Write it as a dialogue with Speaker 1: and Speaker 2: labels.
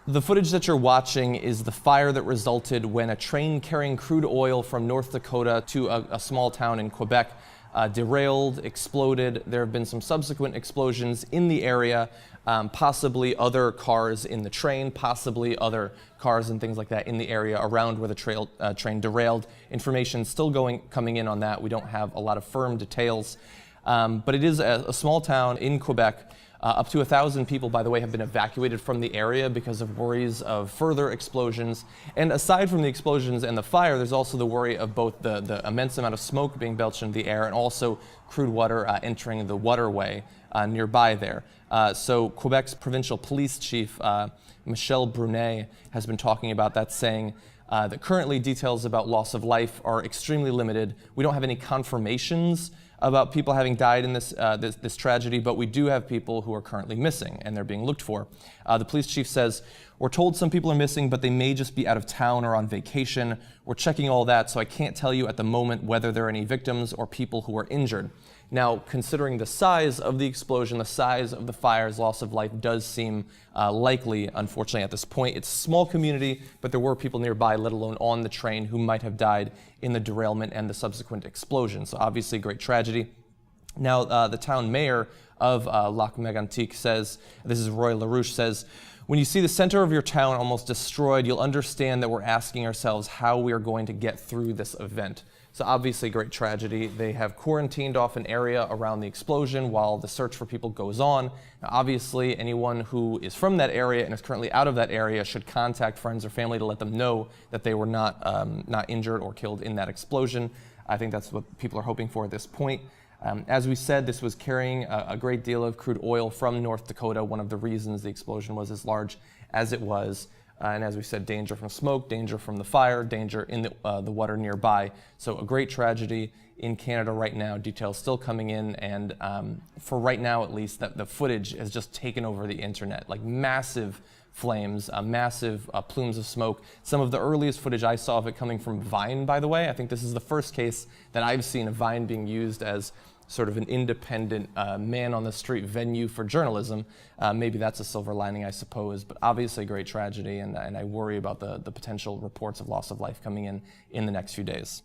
Speaker 1: The footage that you're watching is the fire that resulted when a train carrying crude oil from North Dakota to a small town in Quebec derailed, exploded. There have been some subsequent explosions in the area, possibly other cars in the train, possibly other cars and things like that in the area around where the train derailed. Information still coming in on that. We don't have a lot of firm details, but it is a small town in Quebec. Up to 1,000 people, by the way, have been evacuated from the area because of worries of further explosions. And aside from the explosions and the fire, there's also the worry of both the immense amount of smoke being belched into the air and also crude water entering the waterway nearby there. So Quebec's provincial police chief, Michel Brunet, has been talking about that, saying that currently details about loss of life are extremely limited. We don't have any confirmations about people having died in this tragedy, but we do have people who are currently missing and they're being looked for. The police chief says, "We're told some people are missing, but they may just be out of town or on vacation. We're checking all that, so I can't tell you at the moment whether there are any victims or people who are injured." Now, considering the size of the explosion, the size of the fires, loss of life does seem likely, unfortunately, at this point. It's a small community, but there were people nearby, let alone on the train, who might have died in the derailment and the subsequent explosion. So obviously, great tragedy. Now, the town mayor of Lac Mégantic says, this is Roy LaRouche, says, "When you see the center of your town almost destroyed, you'll understand that we're asking ourselves how we are going to get through this event." So obviously great tragedy. They have quarantined off an area around the explosion while the search for people goes on. Now, obviously, anyone who is from that area and is currently out of that area should contact friends or family to let them know that they were not injured or killed in that explosion. I think that's what people are hoping for at this point. As we said, this was carrying a great deal of crude oil from North Dakota, one of the reasons the explosion was as large as it was. And as we said, danger from smoke, danger from the fire, danger in the water nearby. So a great tragedy in Canada right now. Details still coming in, and for right now at least, that the footage has just taken over the internet. Like massive flames, massive plumes of smoke. Some of the earliest footage I saw of it coming from Vine, by the way. I think this is the first case that I've seen of Vine being used as sort of an independent man-on-the-street venue for journalism. Maybe that's a silver lining, I suppose, but obviously a great tragedy, and I worry about the potential reports of loss of life coming in the next few days.